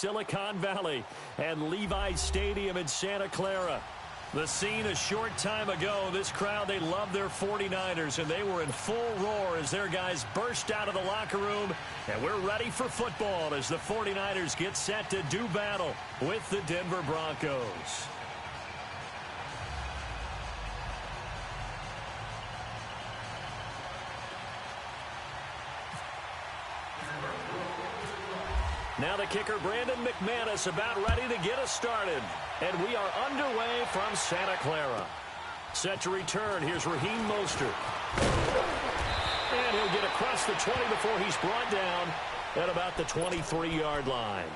Silicon Valley and Levi Stadium in Santa Clara. The scene a short time ago, this crowd, they love their 49ers, and they were in full roar as their guys burst out of the locker room. And we're ready for football as the 49ers get set to do battle with the Denver Broncos. Now the kicker, Brandon McManus, about ready to get us started. And we are underway from Santa Clara. Set to return, here's Raheem Mostert. And he'll get across the 20 before he's brought down at about the 23-yard line.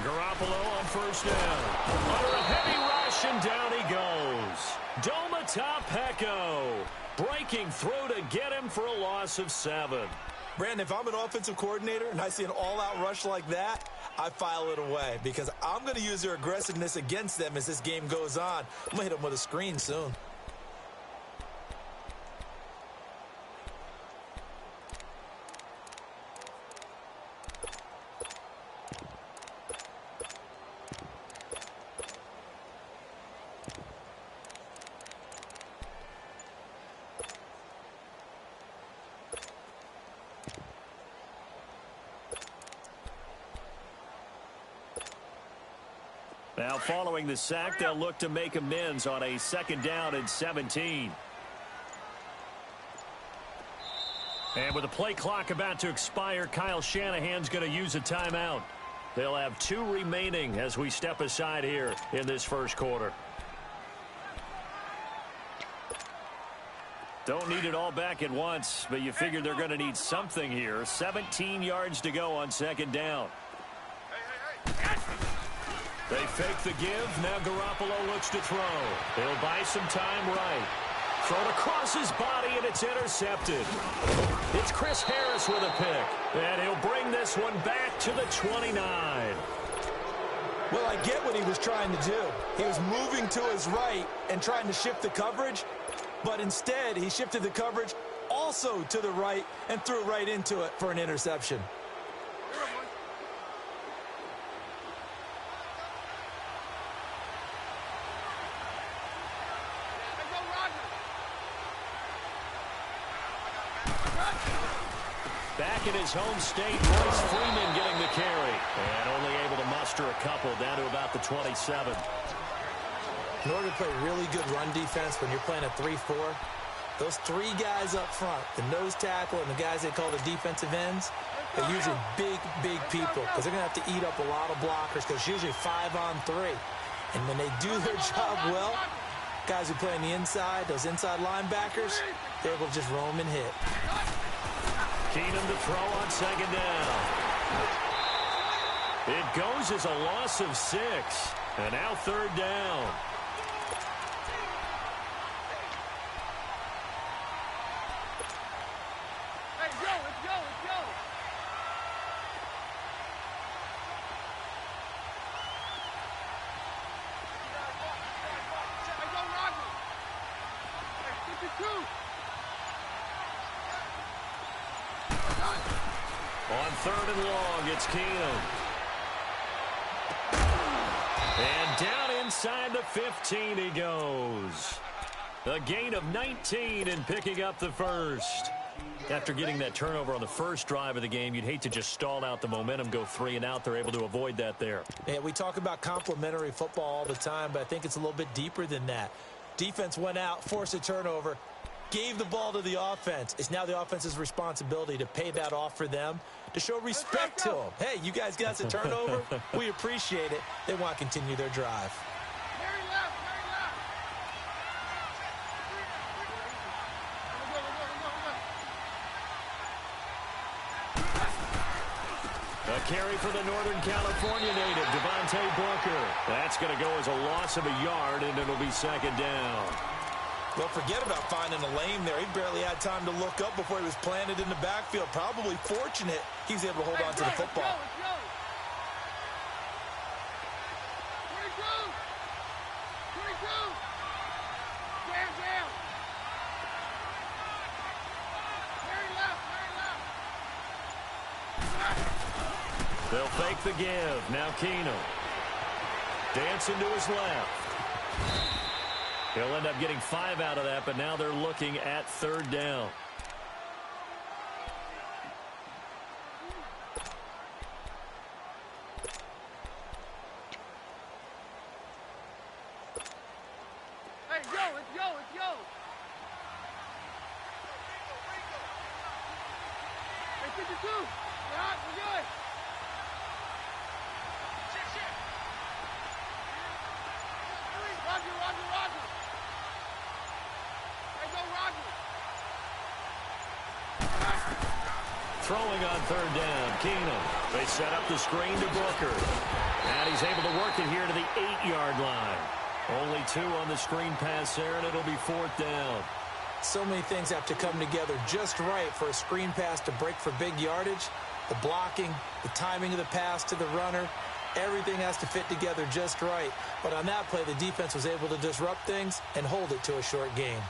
Garoppolo on first down. Under a heavy rush, and down he goes. Domata breaking through to get him for a loss of 7. Brandon, if I'm an offensive coordinator and I see an all-out rush like that, I file it away because I'm going to use their aggressiveness against them as this game goes on. I'm going to hit them with a screen soon. Now following the sack, they'll look to make amends on a 2nd down and 17. And with the play clock about to expire, Kyle Shanahan's going to use a timeout. They'll have 2 remaining as we step aside here in this first quarter. Don't need it all back at once, but you figure they're going to need something here. 17 yards to go on 2nd down. They fake the give. Now Garoppolo looks to throw. He'll buy some time right. Thrown across his body, and it's intercepted. It's Chris Harris with a pick. And he'll bring this one back to the 29. Well, I get what he was trying to do. He was moving to his right and trying to shift the coverage, but instead he shifted the coverage also to the right and threw right into it for an interception. Back in his home state, Royce Freeman getting the carry. And only able to muster a couple down to about the 27. In order to play really good run defense when you're playing a 3-4, those 3 guys up front, the nose tackle and the guys they call the defensive ends, they're usually big people because they're going to have to eat up a lot of blockers because it's usually 5-on-3. And when they do their job well, guys who play on the inside, those inside linebackers, they're able to just roam and hit. Keenum to throw on 2nd down. It goes as a loss of 6. And now 3rd down. Hey, let's go. Hey, go, Roger. Hey, 52. On 3rd and long, it's Keenum. And down inside the 15 he goes. A gain of 19 and picking up the first. After getting that turnover on the first drive of the game, you'd hate to just stall out the momentum, go 3 and out. They're able to avoid that there. Yeah, we talk about complementary football all the time, but I think it's a little bit deeper than that. Defense went out, forced a turnover, gave the ball to the offense. It's now the offense's responsibility to pay that off for them, to show respect to them. Hey, you guys got a turnover? We appreciate it. They want to continue their drive. Very left, very left. A carry for the Northern California native, Devontae Booker. That's going to go as a loss of a yard, and it'll be second down. Well, forget about finding a lane there. He barely had time to look up before he was planted in the backfield. Probably fortunate he was able to hold on to the football. Let's go. 22. Down. Very left. They'll fake the give. Now Keenum. Dancing to his left. He'll end up getting 5 out of that, but now they're looking at third down. Hey, let's go. Hey, 52. Yeah, we're good. Roger. Hey, go, Roger. Throwing on third down, Keenum. They set up the screen to Booker. And he's able to work it here to the 8-yard line. Only 2 on the screen pass there, and it'll be fourth down. So many things have to come together just right for a screen pass to break for big yardage. The blocking, the timing of the pass to the runner, everything has to fit together just right. But on that play, the defense was able to disrupt things and hold it to a short gain.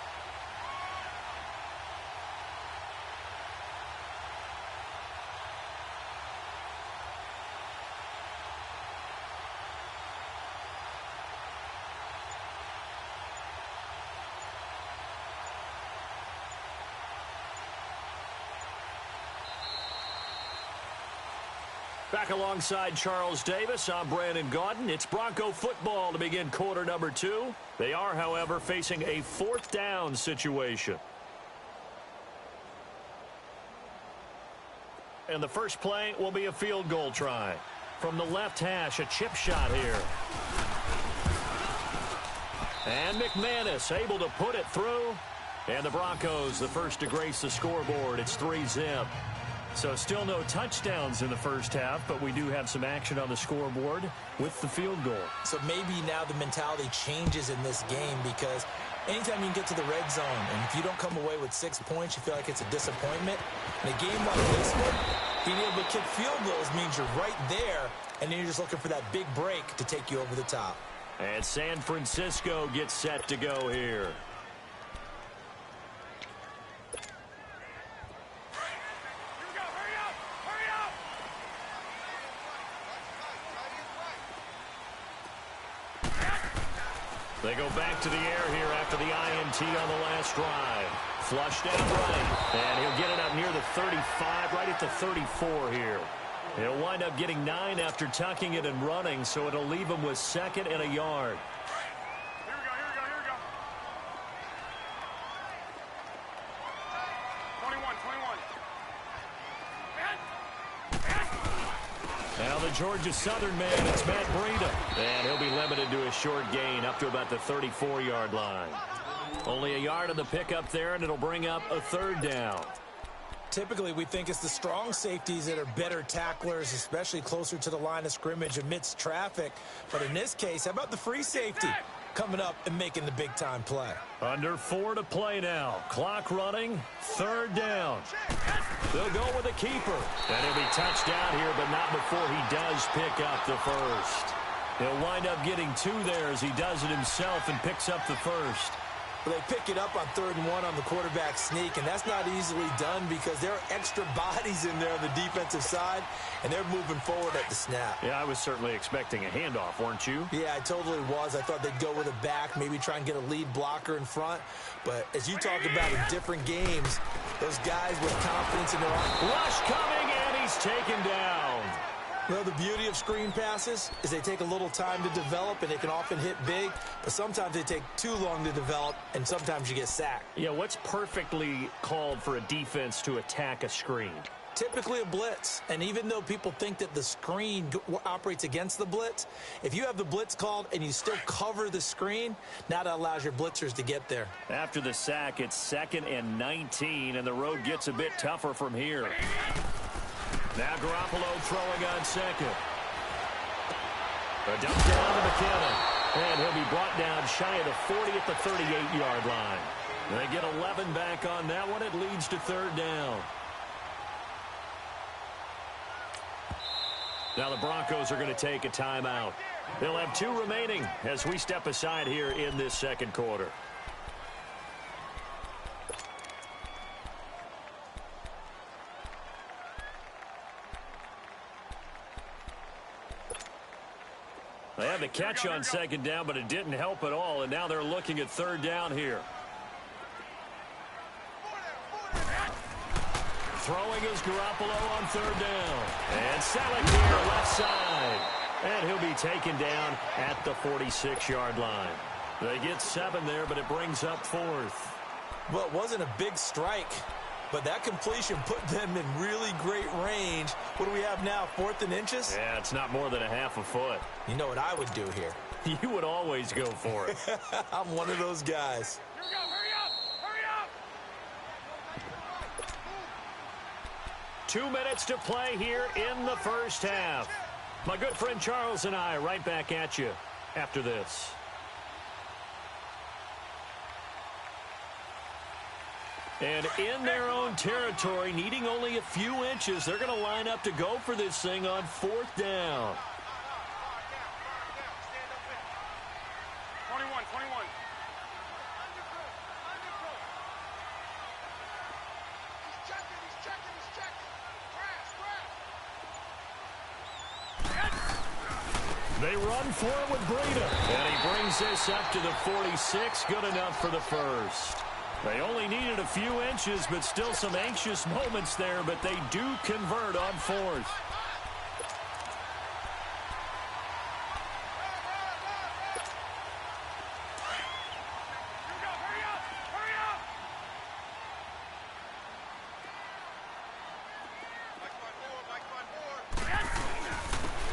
Back alongside Charles Davis, I'm Brandon Gaudin. It's Bronco football to begin quarter number 2. They are, however, facing a fourth down situation. And the first play will be a field goal try. From the left hash, a chip shot here. And McManus able to put it through. And the Broncos, the first to grace the scoreboard. It's 3-zip. So still no touchdowns in the first half, but we do have some action on the scoreboard with the field goal. So maybe now the mentality changes in this game, because anytime you can get to the red zone, and if you don't come away with 6 points, you feel like it's a disappointment. In a game like this one, being able to kick field goals means you're right there, and then you're just looking for that big break to take you over the top. And San Francisco gets set to go here. They go back to the air here after the INT on the last drive. Flush down right. And he'll get it up near the 35, right at the 34 here. He'll wind up getting 9 after tucking it and running, so it'll leave him with second and a yard. Here we go. 21. Now the Georgia Southern man, it's Matt Breida. And he'll be limited to a short gain up to about the 34-yard line. Only a yard on the pickup there, and it'll bring up a third down. Typically, we think it's the strong safeties that are better tacklers, especially closer to the line of scrimmage amidst traffic. But in this case, how about the free safety coming up and making the big-time play? Under 4 to play now. Clock running. Third down. They'll go with a keeper. And he'll be touched down here, but not before he does pick up the first. He'll wind up getting 2 there as he does it himself and picks up the first. Well, they pick it up on 3rd and 1 on the quarterback sneak, and that's not easily done because there are extra bodies in there on the defensive side, and they're moving forward at the snap. Yeah, I was certainly expecting a handoff, weren't you? Yeah, I totally was. I thought they'd go with a back, maybe try and get a lead blocker in front. But as you talk about in different games, those guys with confidence in their arm. Rush coming, and he's taken down. Well, the beauty of screen passes is they take a little time to develop, and they can often hit big, but sometimes they take too long to develop, and sometimes you get sacked. Yeah, what's perfectly called for a defense to attack a screen? Typically a blitz, and even though people think that the screen operates against the blitz, if you have the blitz called and you still cover the screen, now that allows your blitzers to get there. After the sack, it's 2nd and 19, and the road gets a bit tougher from here. Now Garoppolo throwing on second. A dump down to McKinnon, and he'll be brought down shy of the 40 at the 38-yard line. They get 11 back on that one. It leads to 3rd down. Now the Broncos are going to take a timeout. They'll have 2 remaining as we step aside here in this 2nd quarter. They had the catch on 2nd down, but it didn't help at all, and now they're looking at 3rd down here. Throwing is Garoppolo on 3rd down. And Selleck here, left side. And he'll be taken down at the 46-yard line. They get 7 there, but it brings up 4th. Well, it wasn't a big strike, but that completion put them in really great range. What do we have now, 4th and inches? Yeah, it's not more than a half a foot. You know what I would do here? You would always go for it. I'm one of those guys. Here we go. Hurry up. Hurry up. 2 minutes to play here in the first half. My good friend Charles and I right back at you after this. And in their own territory, needing only a few inches, they're going to line up to go for this thing on 4th down. 21, 21. He's checking. They run for it with Breida. And he brings this up to the 46. Good enough for the first. They only needed a few inches, but still some anxious moments there, but they do convert on 4th.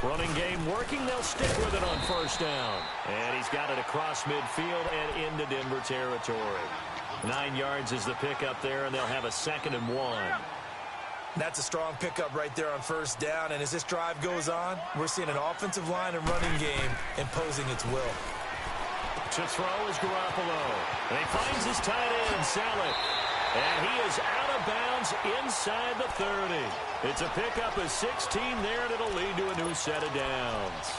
Running game working. They'll stick with it on 1st down. And he's got it across midfield and into Denver territory. 9 yards is the pickup there, and they'll have a 2nd and 1. That's a strong pickup right there on 1st down. And as this drive goes on, we're seeing an offensive line and running game imposing its will. To throw is Garoppolo. And he finds his tight end, Selleck. And he is out of bounds inside the 30. It's a pickup of 16 there, and it'll lead to a new set of downs.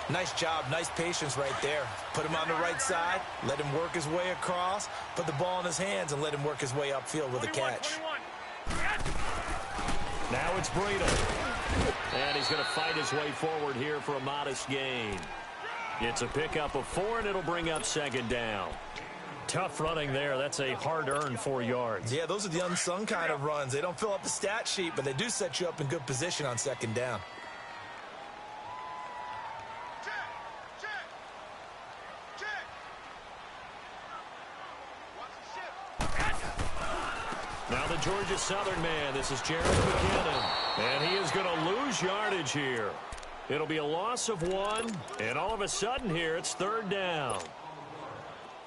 Nice job, nice patience right there. Put him on the right side, let him work his way across, put the ball in his hands, and let him work his way upfield with a catch. 21. Now it's Breida. And he's going to fight his way forward here for a modest gain. It's a pickup of 4, and it'll bring up 2nd down. Tough running there. That's a hard-earned 4 yards. Yeah, those are the unsung kind of runs. They don't fill up the stat sheet, but they do set you up in good position on 2nd down. Now the Georgia Southern man. This is Jared McKinnon. And he is going to lose yardage here. It'll be a loss of 1. And all of a sudden here, it's 3rd down.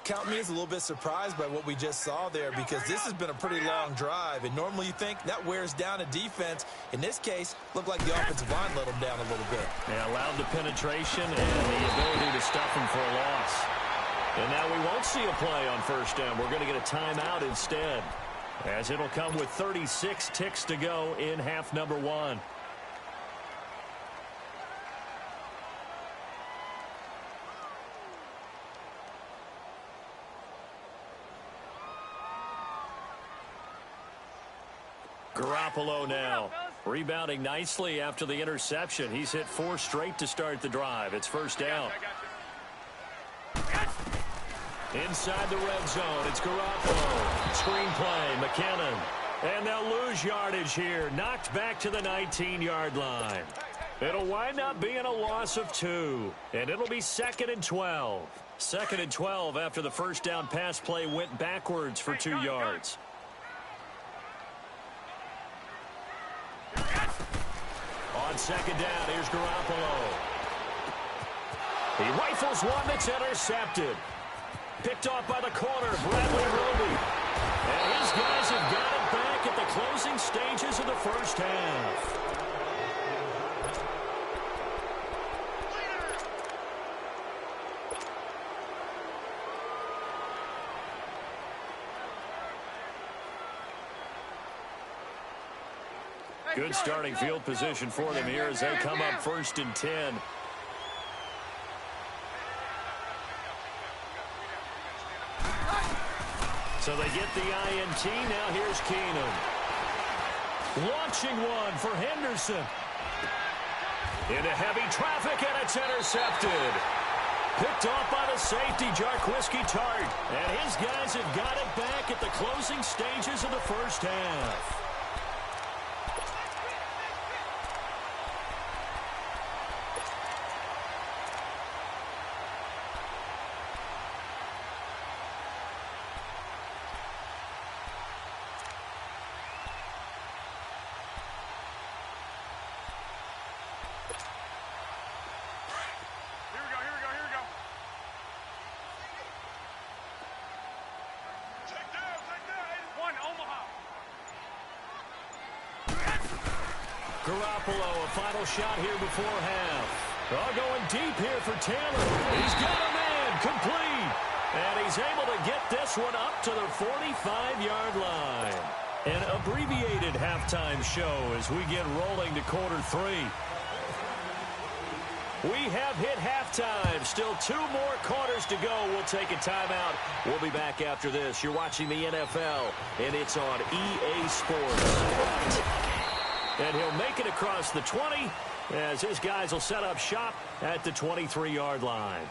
Count me as a little bit surprised by what we just saw there, because this has been a pretty long drive, and normally you think that wears down a defense. In this case, looked like the offensive line let them down a little bit. Yeah, allowed the penetration and the ability to stuff him for a loss. And now we won't see a play on 1st down. We're going to get a timeout instead, as it'll come with 36 ticks to go in half number 1. Garoppolo now rebounding nicely after the interception. He's hit 4 straight to start the drive. It's 1st down. Inside the red zone, it's Garoppolo. Screenplay, McKinnon. And they'll lose yardage here. Knocked back to the 19-yard line. It'll wind up being a loss of 2, and it'll be 2nd and 12. 2nd and 12 after the first down pass play went backwards for 2 yards. On 2nd down, here's Garoppolo. He rifles one that's intercepted. Picked off by the corner, Bradley Roby. And his guys have got it back at the closing stages of the first half. Good starting field position for them here as they come up 1st and 10. So they get the INT. Now here's Keenum. Launching one for Henderson. Into heavy traffic, and it's intercepted. Picked off by the safety, Jarquiski Tart. And his guys have got it back at the closing stages of the first half. Garoppolo, a final shot here before half. Going deep here for Taylor. He's got a man, complete. And he's able to get this one up to the 45-yard line. An abbreviated halftime show as we get rolling to quarter 3. We have hit halftime. Still 2 more quarters to go. We'll take a timeout. We'll be back after this. You're watching the NFL, and it's on EA Sports. And he'll make it across the 20 as his guys will set up shop at the 23-yard line.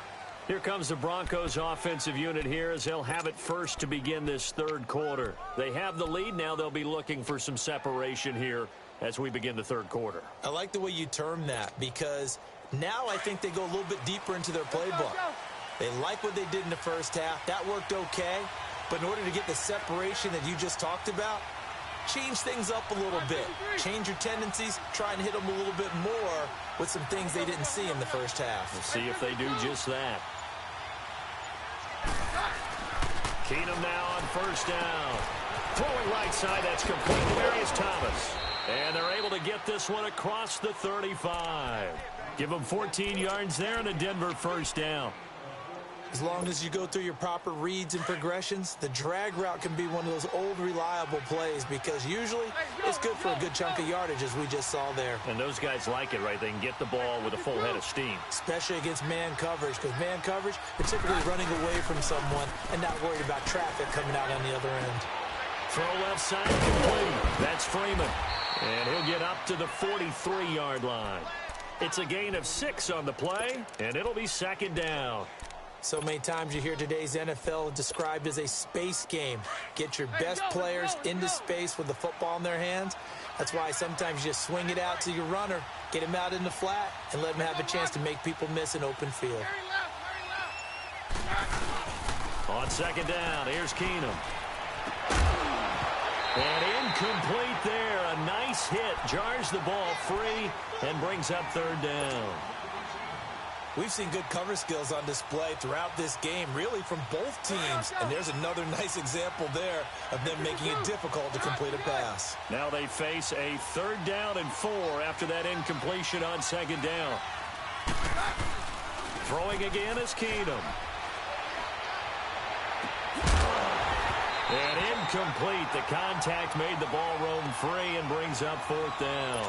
Here comes the Broncos offensive unit here as they'll have it first to begin this 3rd quarter. They have the lead. Now they'll be looking for some separation here as we begin the 3rd quarter. I like the way you term that because now I think they go a little bit deeper into their playbook. They like what they did in the first half. That worked okay. But in order to get the separation that you just talked about, change things up a little bit. Change your tendencies. Try and hit them a little bit more with some things they didn't see in the first half. We'll see if they do just that. Keenum now on 1st down. Throwing right side, that's complete to Marius Thomas. And they're able to get this one across the 35. Give them 14 yards there and a Denver 1st down. As long as you go through your proper reads and progressions, the drag route can be one of those old reliable plays because usually it's good for a good chunk of yardage as we just saw there. And those guys like it, right? They can get the ball with a full head of steam. Especially against man coverage because man coverage, they're typically running away from someone and not worried about traffic coming out on the other end. Throw left side complete. That's Freeman. And he'll get up to the 43-yard line. It's a gain of 6 on the play, and it'll be 2nd down. So many times you hear today's NFL described as a space game. Get your best players into space with the football in their hands. That's why sometimes you just swing it out to your runner, get him out in the flat, and let him have a chance to make people miss an open field. On 2nd down, here's Keenum. And incomplete there. A nice hit. Jars the ball free and brings up 3rd down. We've seen good cover skills on display throughout this game, really from both teams. And there's another nice example there of them making it difficult to complete a pass. Now they face a 3rd down and 4 after that incompletion on 2nd down. Throwing again is Keenum. And incomplete. The contact made the ball roam free and brings up 4th down.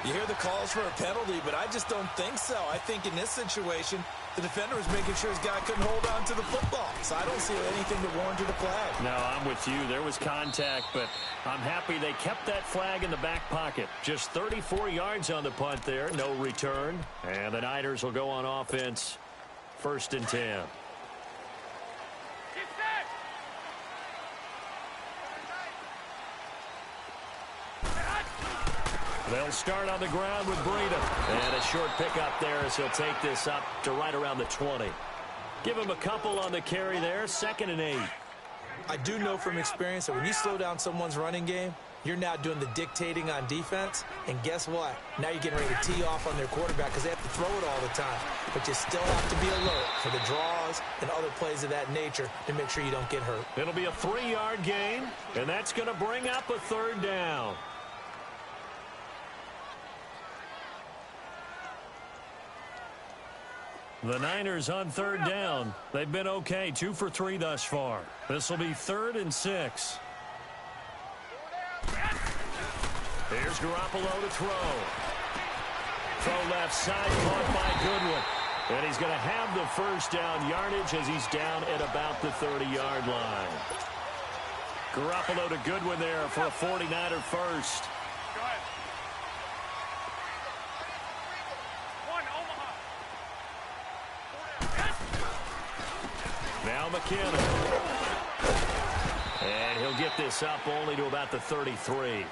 You hear the calls for a penalty, but I just don't think so. I think in this situation, the defender was making sure his guy couldn't hold on to the football. So I don't see anything that warranted a flag. No, I'm with you. There was contact, but I'm happy they kept that flag in the back pocket. Just 34 yards on the punt there, no return. And the Niners will go on offense, 1st and 10. They'll start on the ground with Breida. And a short pickup there as he'll take this up to right around the 20. Give him a couple on the carry there, 2nd and 8. I do know from experience that when you slow down someone's running game, you're now doing the dictating on defense. And guess what? Now you're getting ready to tee off on their quarterback because they have to throw it all the time. But you still have to be alert for the draws and other plays of that nature to make sure you don't get hurt. It'll be a 3-yard gain, and that's going to bring up a 3rd down. The Niners on 3rd down. They've been okay, 2 for 3 thus far. This will be 3rd and 6. Here's Garoppolo to throw. Throw left side, caught by Goodwin. And he's going to have the 1st down yardage as he's down at about the 30-yard line. Garoppolo to Goodwin there for a 49er first. Now McKinnon. And he'll get this up only to about the 33.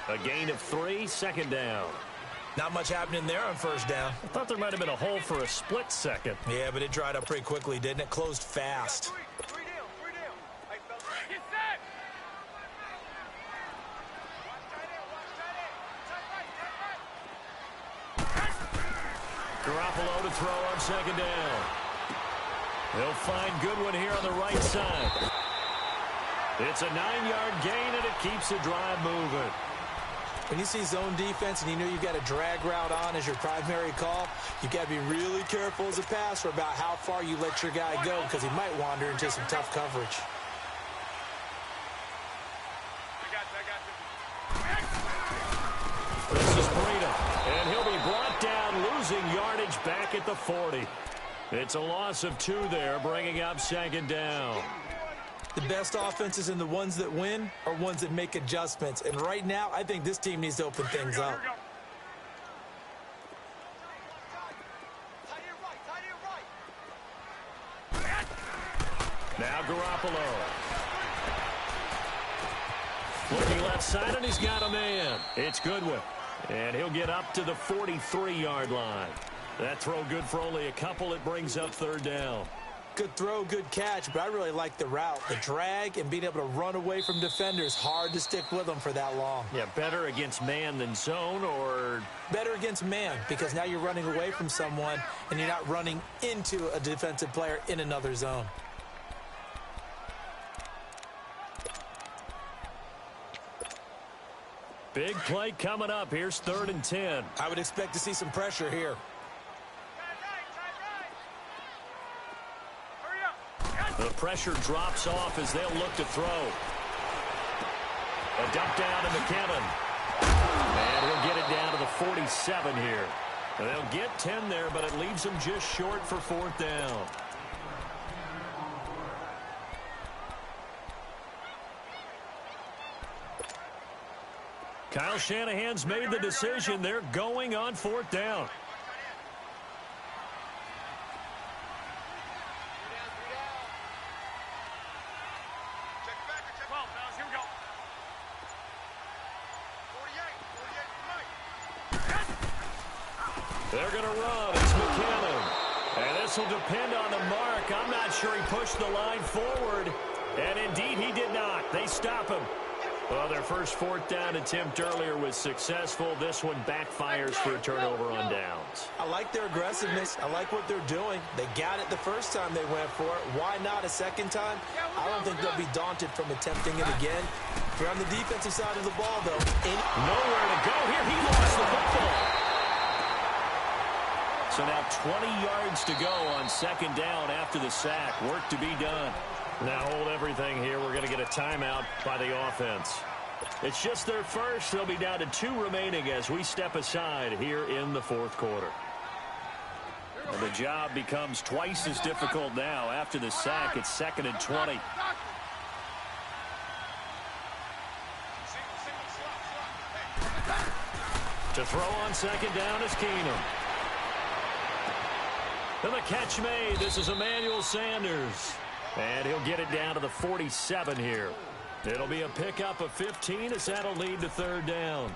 A gain of 3, 2nd down. Not much happening there on 1st down. I thought there might have been a hole for a split second. Yeah, but it dried up pretty quickly, didn't it? Closed fast. Garoppolo to throw on 2nd down. They'll find Goodwin here on the right side. It's a 9-yard gain, and it keeps the drive moving. When you see zone defense and you know you've got a drag route on as your primary call, you've got to be really careful as a passer about how far you let your guy go because he might wander into some tough coverage. This is Breida, and he'll be brought down, losing yardage back at the 40. It's a loss of 2 there, bringing up 2nd down. The best offenses and the ones that win are ones that make adjustments. And right now, I think this team needs to open things up. Now Garoppolo. Looking left side, and he's got a man. It's Goodwin. And he'll get up to the 43-yard line. That throw good for only a couple. It brings up 3rd down. Good throw, good catch, but I really like the route. The drag and being able to run away from defenders, hard to stick with them for that long. Yeah, better against man than zone, or? Better against man, because now you're running away from someone and you're not running into a defensive player in another zone. Big play coming up. Here's 3rd and 10. I would expect to see some pressure here. The pressure drops off as they'll look to throw. A dump down to McKinnon. And he'll get it down to the 47 here. And they'll get 10 there, but it leaves them just short for 4th down. Kyle Shanahan's made the decision. They're going on 4th down. They're going to run. It's McKinnon. And this will depend on the mark. I'm not sure he pushed the line forward. And indeed, he did not. They stop him. Well, their first 4th down attempt earlier was successful. This one backfires for a turnover on downs. I like their aggressiveness. I like what they're doing. They got it the first time they went for it. Why not a second time? I don't think they'll be daunted from attempting it again. They're on the defensive side of the ball, though. Nowhere to go here. He lost the football. So now 20 yards to go on 2nd down after the sack. Work to be done. Now hold everything here. We're going to get a timeout by the offense. It's just their first. They'll be down to 2 remaining as we step aside here in the 4th quarter. And the job becomes twice as difficult now after the sack. It's 2nd and 20. To throw on 2nd down is Keenum. And the catch made. This is Emmanuel Sanders. And he'll get it down to the 47 here. It'll be a pickup of 15 as that'll lead to 3rd down.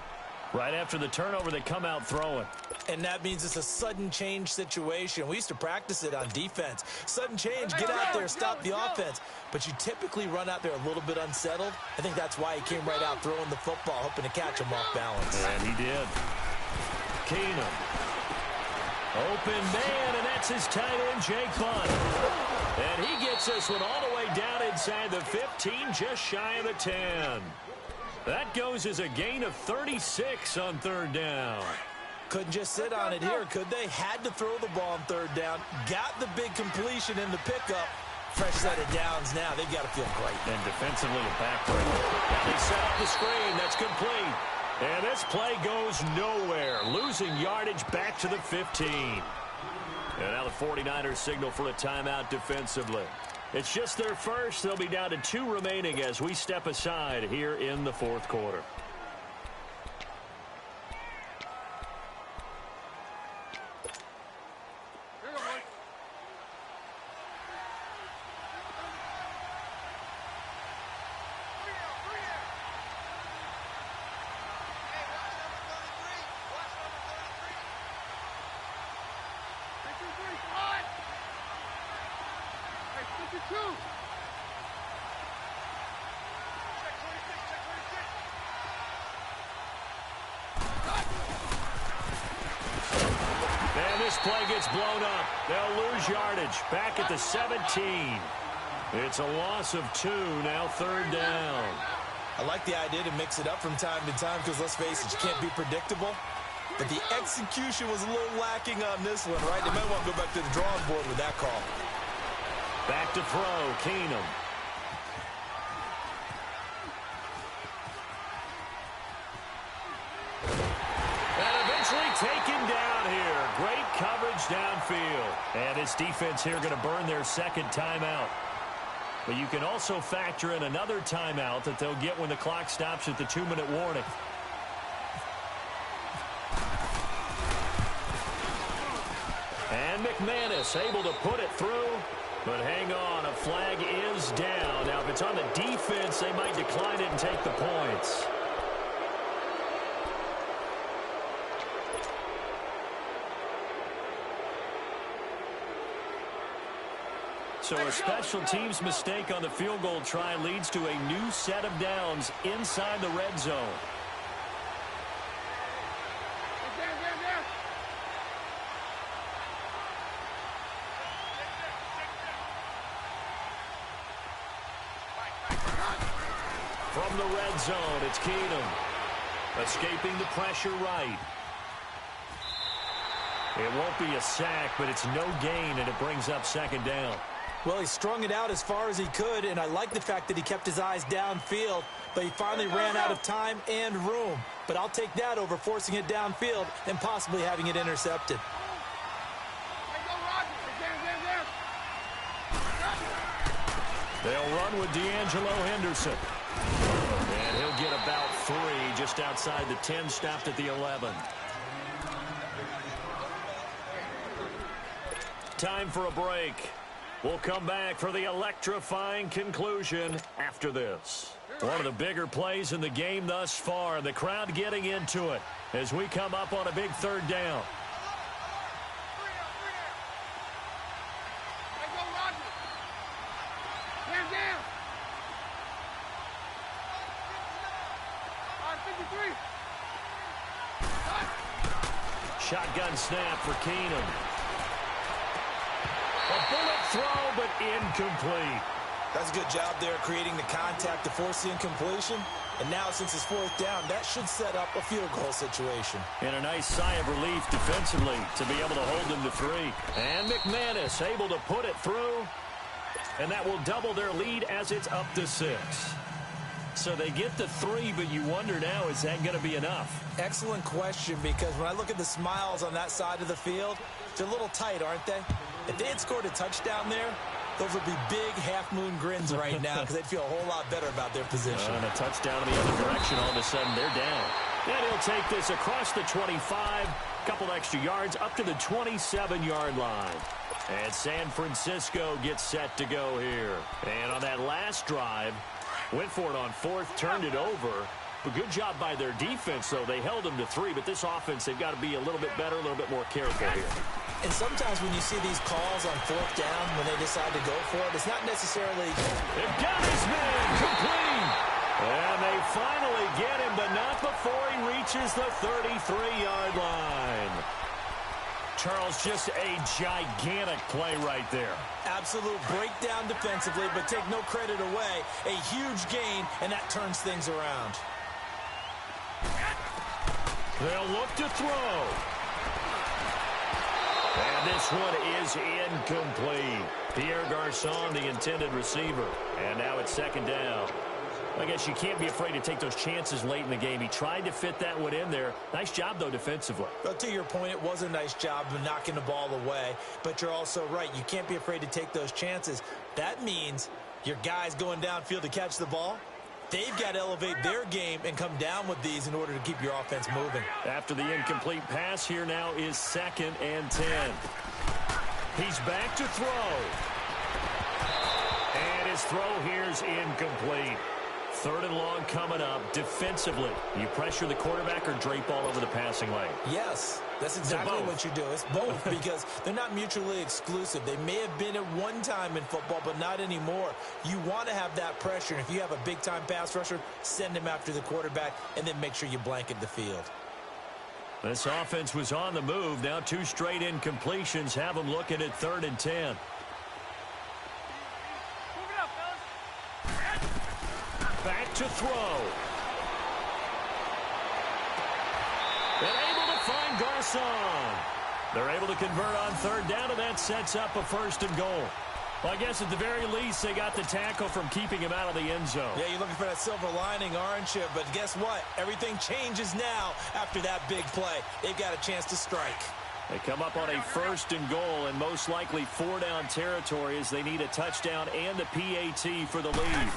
Right after the turnover, they come out throwing. And that means it's a sudden change situation. We used to practice it on defense. Sudden change, get out there, stop the offense. But you typically run out there a little bit unsettled. I think that's why he came right out throwing the football, hoping to catch him off balance. And he did. Keenum. Open man, and that's his tight end, Jake Bunt. And he gets this one all the way down inside the 15, just shy of the 10. That goes as a gain of 36 on third down. Couldn't just sit on it here, could they? Had to throw the ball on third down. Got the big completion in the pickup. Fresh set of downs now. They've got to feel great. And defensively, a backbreaker. And they set up the screen. That's complete. And this play goes nowhere. Losing yardage back to the 15. And now the 49ers signal for a timeout defensively. It's just their first. They'll be down to 2 remaining as we step aside here in the fourth quarter. Play gets blown up. They'll lose yardage. Back at the 17. It's a loss of 2. Now third down. I like the idea to mix it up from time to time because, let's face it, you can't be predictable. But the execution was a little lacking on this one, right? They might want to go back to the drawing board with that call. Back to throw. Keenum. Taken down here. Great coverage downfield. And this defense here going to burn their second timeout. But you can also factor in another timeout that they'll get when the clock stops at the 2-minute warning. And McManus able to put it through. But hang on, a flag is down. Now, if it's on the defense, they might decline it and take the points. So a special teams mistake on the field goal try leads to a new set of downs inside the red zone. From the red zone, it's Keenum. Escaping the pressure right. It won't be a sack, but it's no gain, and it brings up second down. Well, he strung it out as far as he could, and I like the fact that he kept his eyes downfield, but he finally ran out of time and room. But I'll take that over forcing it downfield and possibly having it intercepted. They'll run with D'Angelo Henderson. And he'll get about 3 just outside the 10, stopped at the 11. Time for a break. We'll come back for the electrifying conclusion after this. One of the bigger plays in the game thus far. The crowd getting into it as we come up on a big third down. Shotgun snap for Keenum. A bullet throw, but incomplete. That's a good job there creating the contact to force the incompletion. And now, since it's fourth down, that should set up a field goal situation. And a nice sigh of relief defensively to be able to hold them to 3. And McManus able to put it through. And that will double their lead as it's up to 6. So they get the 3, but you wonder now, is that going to be enough? Excellent question, because when I look at the smiles on that side of the field, they're a little tight, aren't they? If they had scored a touchdown there, those would be big half-moon grins right now because they'd feel a whole lot better about their position. And a touchdown in the other direction, all of a sudden they're down. And he'll take this across the 25, couple extra yards up to the 27-yard line. And San Francisco gets set to go here. And on that last drive, went for it on 4th, turned it over, But good job by their defense, though. They held them to 3, but this offense, they've got to be a little bit better, a little bit more careful here. And sometimes when you see these calls on 4th down, when they decide to go for it, it's not necessarily... They've got his man complete. And they finally get him, but not before he reaches the 33-yard line. Charles, just a gigantic play right there. Absolute breakdown defensively, but take no credit away. A huge gain, and that turns things around. They'll look to throw. And this one is incomplete. Pierre Garçon, the intended receiver. And now it's 2nd down. I guess you can't be afraid to take those chances late in the game. He tried to fit that one in there. Nice job, though, defensively. Well, to your point, it was a nice job of knocking the ball away. But you're also right. You can't be afraid to take those chances. That means your guys going downfield to catch the ball, they've got to elevate their game and come down with these in order to keep your offense moving. After the incomplete pass, here now is 2nd and 10. He's back to throw. And his throw here is incomplete. 3rd and long coming up. Defensively, you pressure the quarterback or drape all over the passing lane? Yes, that's exactly what you do. It's both because they're not mutually exclusive. They may have been at one time in football, but not anymore. You want to have that pressure. And if you have a big-time pass rusher, send him after the quarterback, and then make sure you blanket the field. This offense was on the move. Now 2 straight incompletions have them looking at 3rd and 10. Back to throw. And able to find Garçon. They're able to convert on 3rd down, and that sets up a 1st and goal. Well, I guess at the very least, they got the tackle from keeping him out of the end zone. Yeah, you're looking for that silver lining, aren't you? But guess what? Everything changes now after that big play. They've got a chance to strike. They come up on a 1st and goal, and most likely 4-down territory as they need a touchdown and a PAT for the lead.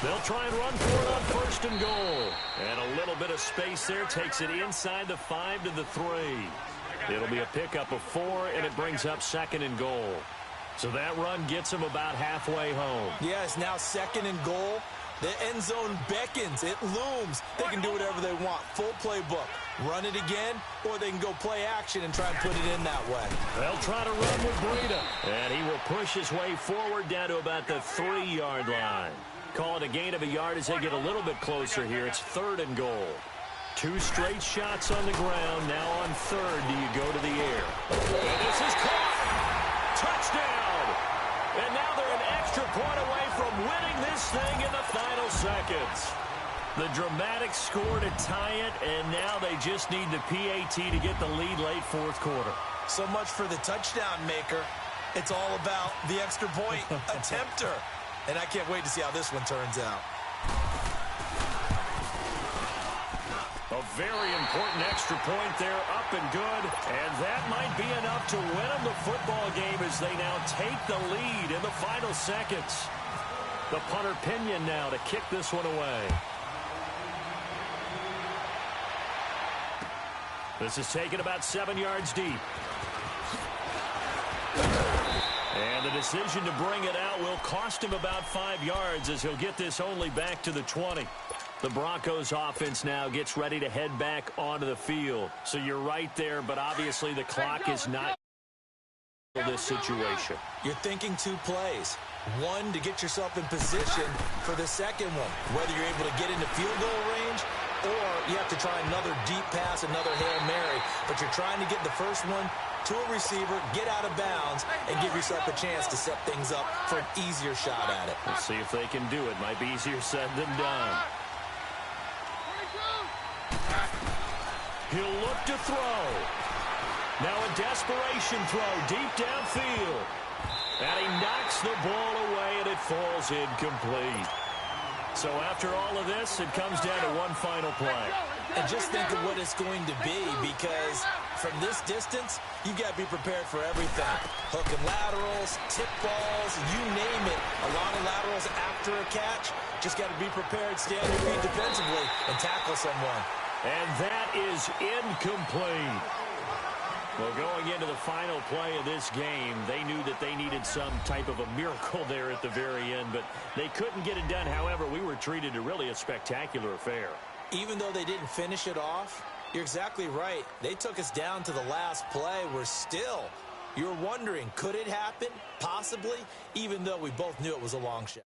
They'll try and run for it on 1st and goal. And a little bit of space there takes it inside the 5 to the 3. It'll be a pickup of 4, and it brings up 2nd and goal. So that run gets them about halfway home. Yeah, it's now 2nd and goal. The end zone beckons. It looms. They can do whatever they want. Full playbook. Run it again, or they can go play action and try and put it in that way. They'll try to run with Breida. And he will push his way forward down to about the 3-yard line. Call it a gain of a yard as they get a little bit closer here. It's 3rd and goal. 2 straight shots on the ground. Now on 3rd, do you go to the air? And this is caught. Touchdown. And now they're an extra point away from winning this thing in the final seconds. The dramatic score to tie it, and now they just need the PAT to get the lead late 4th quarter. So much for the touchdown maker. It's all about the extra point attempter. And I can't wait to see how this one turns out. A very important extra point there, up and good. And that might be enough to win them the football game as they now take the lead in the final seconds. The punter Pinion now to kick this one away. This is taken about 7 yards deep. And the decision to bring it out will cost him about 5 yards as he'll get this only back to the 20. The Broncos offense now gets ready to head back onto the field. So you're right there, but obviously the clock is not this situation. You're thinking 2 plays. One, to get yourself in position for the second one, whether you're able to get into field goal range or you have to try another deep pass, another Hail Mary. But you're trying to get the first one to a receiver, get out of bounds, and give yourself a chance to set things up for an easier shot at it. We'll see if they can do it. Might be easier said than done. He'll look to throw. Now a desperation throw deep downfield. And he knocks the ball away, and it falls incomplete. So after all of this, it comes down to one final play. And just think of what it's going to be, because from this distance, you've got to be prepared for everything. Hook and laterals, tip balls, you name it. A lot of laterals after a catch. Just got to be prepared, stay on your feet defensively, and tackle someone. And that is incomplete. Well, going into the final play of this game, they knew that they needed some type of a miracle there at the very end, but they couldn't get it done. However, we were treated to really a spectacular affair. Even though they didn't finish it off, you're exactly right. They took us down to the last play. You're wondering, could it happen? Possibly, even though we both knew it was a long shot.